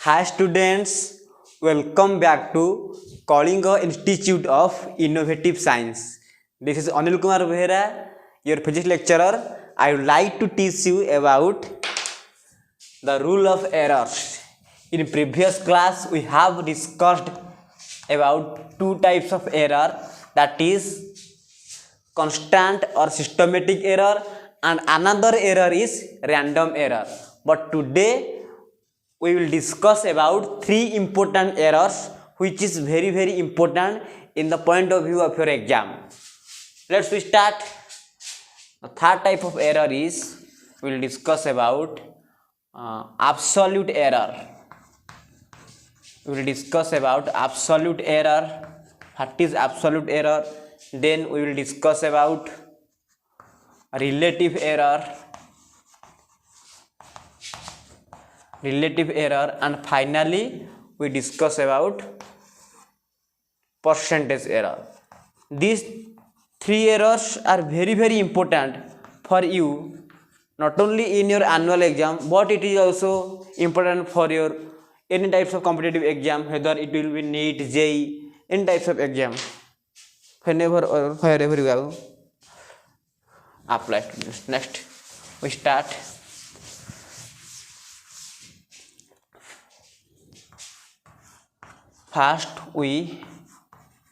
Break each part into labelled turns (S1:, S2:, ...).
S1: Hi students, welcome back to Kalinga Institute of Innovative Science. This is Anil Kumar Behera, your physics lecturer. I would like to teach you about the rule of errors. In previous class, we have discussed about two types of error, that is constant or systematic error, and another error is random error. But today we will discuss about three important errors which is very important in the point of view of your exam. Let's start. The third type of error is we will discuss about absolute error. We will discuss about absolute error. What is absolute error? Then we will discuss about relative error, and finally we discuss about percentage error. These three errors are very important for you, not only in your annual exam, but it is also important for your any types of competitive exam, whether it will be NEET, JEE, any types of exam. Whenever or wherever you have apply to this. Next we start. First we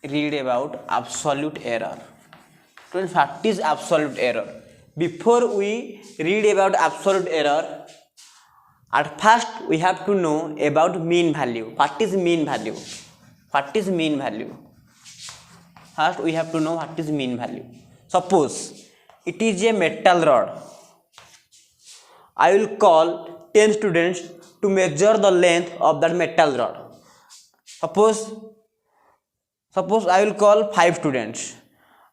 S1: read about absolute error. What is absolute error? Before we read about absolute error, at first we have to know about mean value. What is mean value? What is mean value? First we have to know what is mean value. Suppose it is a metal rod. I will call 10 students to measure the length of that metal rod. Suppose I will call 5 students.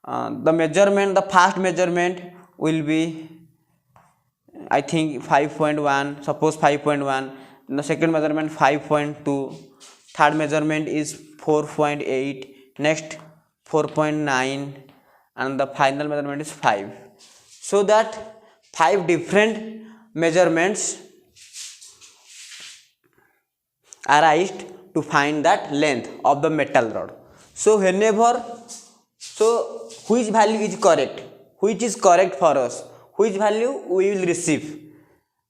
S1: The first measurement will be, I think, 5.1. Suppose 5.1. The second measurement 5.2. Third measurement is 4.8. Next 4.9, and the final measurement is 5. So that 5 different measurements arised to find that length of the metal rod. So which value is correct? Which is correct for us? Which value we will receive?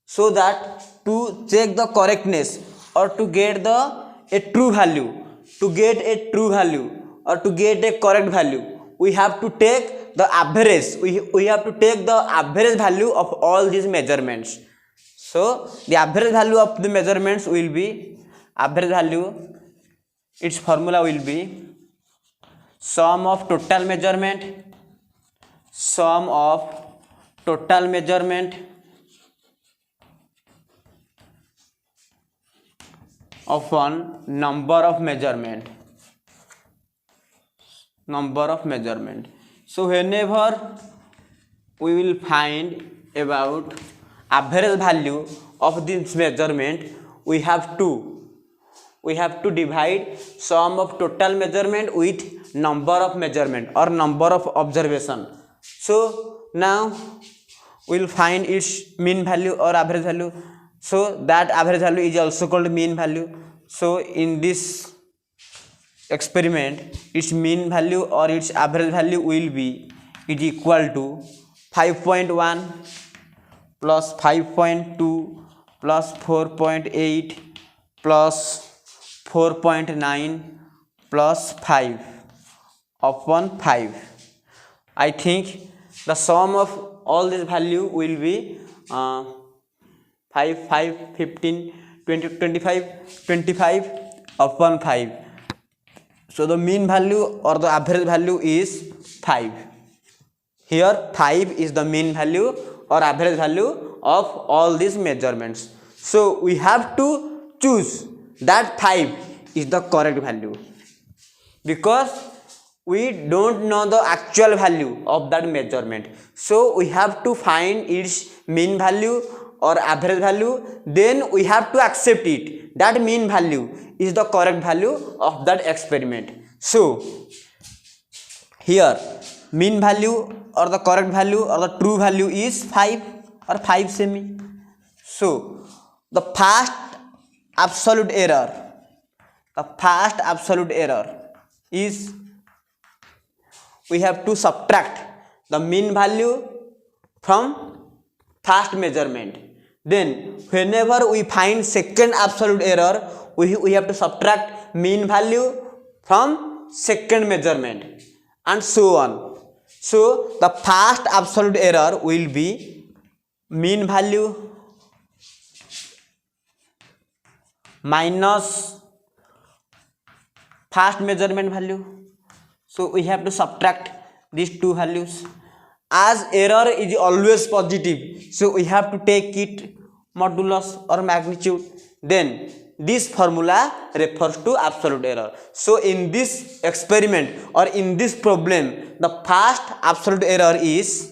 S1: So that to check the correctness or to get a true value, or to get a correct value, we have to take the average. We have to take the average value of all these measurements. So the average value of the measurements will be, its formula will be sum of total measurement upon number of measurement. So whenever we will find about average value of this measurement, we have to divide sum of total measurement with number of measurement or number of observation. So now we will find its mean value or average value. So that average value is also called mean value. So in this experiment, its mean value or its average value will be equal to 5.1 plus 5.2 plus 4.8 plus 4.9 plus 5 upon 5. I think the sum of all this value will be 5, 15, 20, 25 upon 5. So the mean value or the average value is 5. Here 5 is the mean value or average value of all these measurements. So we have to choose that 5 is the correct value, because we don't know the actual value of that measurement. So we have to find its mean value or average value, then we have to accept it. That mean value is the correct value of that experiment. So here mean value or the correct value or the true value is 5 or 5 semi. So the first absolute error, the first absolute error is we have to subtract the mean value from first measurement. Then whenever we find second absolute error, we have to subtract mean value from second measurement, and so on. So the first absolute error will be mean value minus first measurement value. So we have to subtract these two values. As error is always positive, so we have to take it modulus or magnitude. Then this formula refers to absolute error. So in this experiment or in this problem, the first absolute error is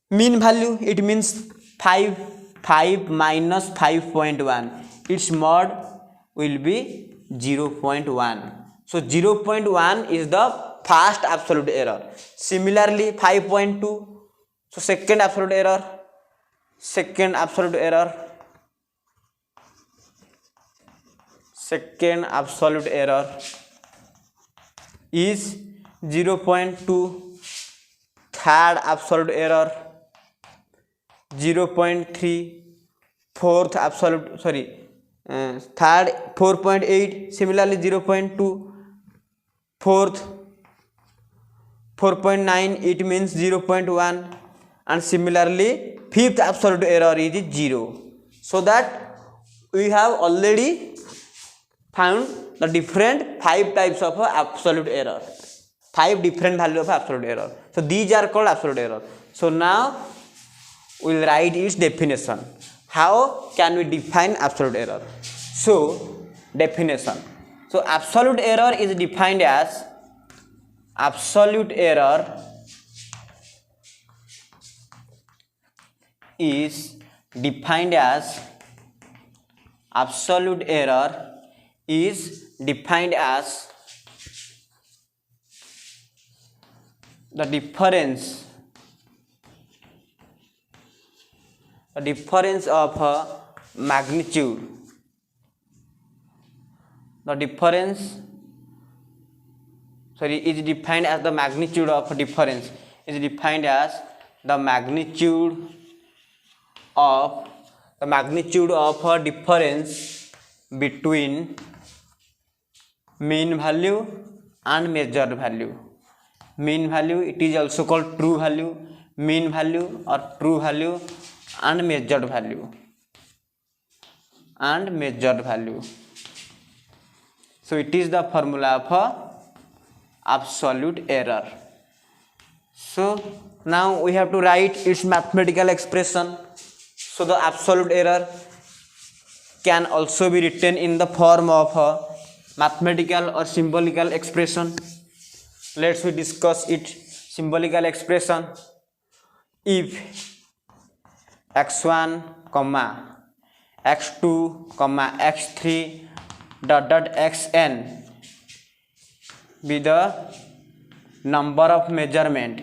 S1: mean value. It means 5 minus 5.1. Its mod will be 0.1. So 0.1 is the first absolute error. Similarly 5.2. So second absolute error is 0.2. Third absolute error 0.3. Fourth absolute third 4.8. Similarly 0.2. Fourth 4.9, it means 0.1, and similarly fifth absolute error is 0. So that we have already found the different 5 types of absolute error, 5 different values of absolute error. So these are called absolute error. So now we will write its definition. How can we define absolute error? So definition. So absolute error is defined as absolute error is defined as the difference of magnitude. Is defined as the magnitude of difference. Is defined as the magnitude of a difference between mean value and measured value. Mean value, it is also called true value. Mean value or true value and measured value. So it is the formula of absolute error. So now we have to write its mathematical expression. So the absolute error can also be written in the form of a mathematical or symbolical expression. Let's we discuss it. Symbolical expression: if x1, x2, x3 xn be the number of measurement,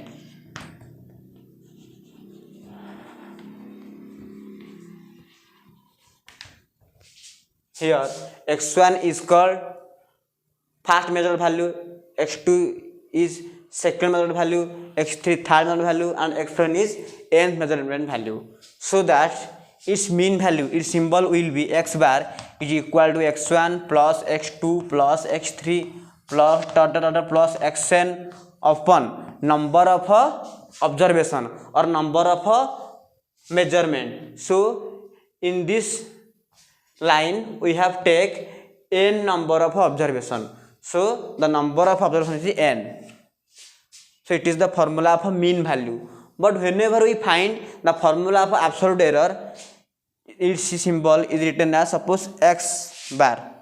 S1: here x1 is called first measured value, x2 is second measured value, x3 third measured value, and x1 is nth measurement value. So that its mean value, its symbol will be x bar is equal to x1 plus x2 plus x3 plus plus xn upon number of observation or number of measurement. So in this line we have take n number of observation. So the number of observation is n. So it is the formula of mean value. But whenever we find the formula of absolute error, its symbol is written as, suppose, x bar,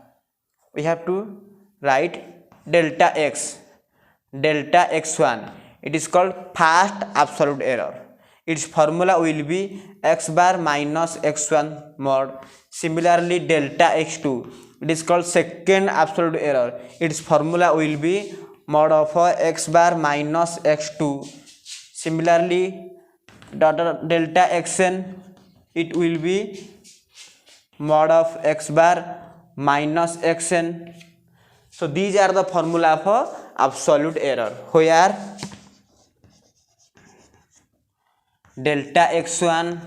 S1: we have to write delta x1. It is called first absolute error. Its formula will be x bar minus x1 mod. Similarly delta x2, it is called second absolute error. Its formula will be mod of x bar minus x2. Similarly delta xn, it will be mod of x bar minus xn. So these are the formula for absolute error, where delta x1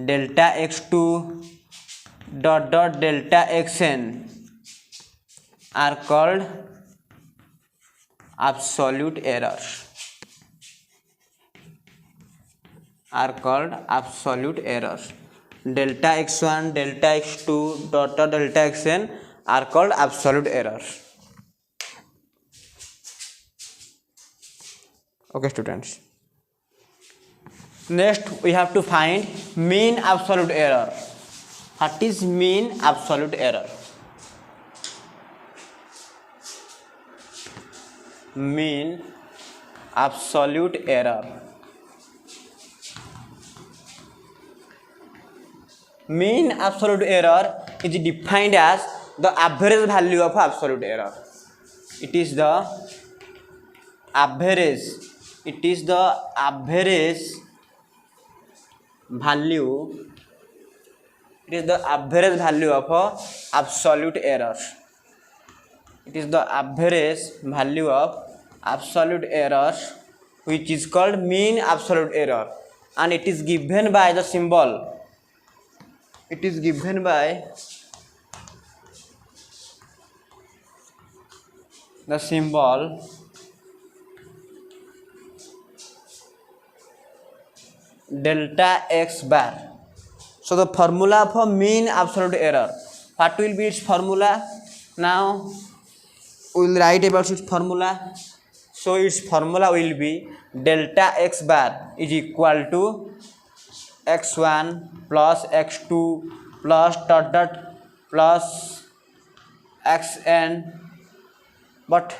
S1: delta x2 dot dot delta xn are called absolute errors, delta x1 delta x2 dot dot delta xn are called absolute errors. Okay students, next we have to find mean absolute error. What is mean absolute error? Mean absolute error. Mean absolute error is defined as the average value of absolute error. It is the average value. It is the average value of absolute error. It is the average value of absolute error, which is called mean absolute error, and it is given by the symbol. It is given by the symbol delta x bar. So the formula for mean absolute error, what will be its formula? Now we will write about its formula. So its formula will be delta x bar is equal to x1 plus x2 plus dot dot plus xn, but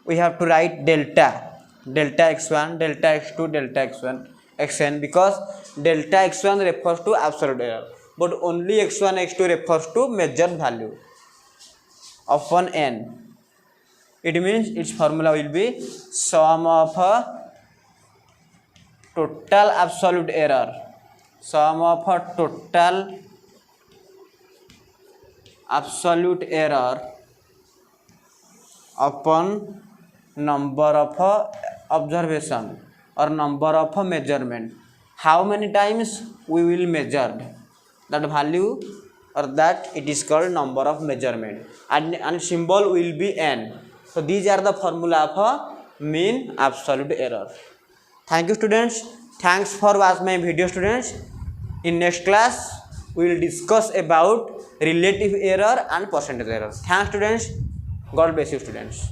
S1: we have to write delta x1 delta x2 delta x1 xn, because delta x1 refers to absolute error, but only x1 x2 refers to measured value upon n. It means its formula will be sum of total absolute error, sum of total absolute error upon number of observation or number of measurement. How many times we will measure that value, or that it is called number of measurement, and symbol will be n. So these are the formula for mean absolute error. Thank you students. Thanks for watching my video students. In next class we will discuss about relative error and percentage error. Thanks students. God bless you students.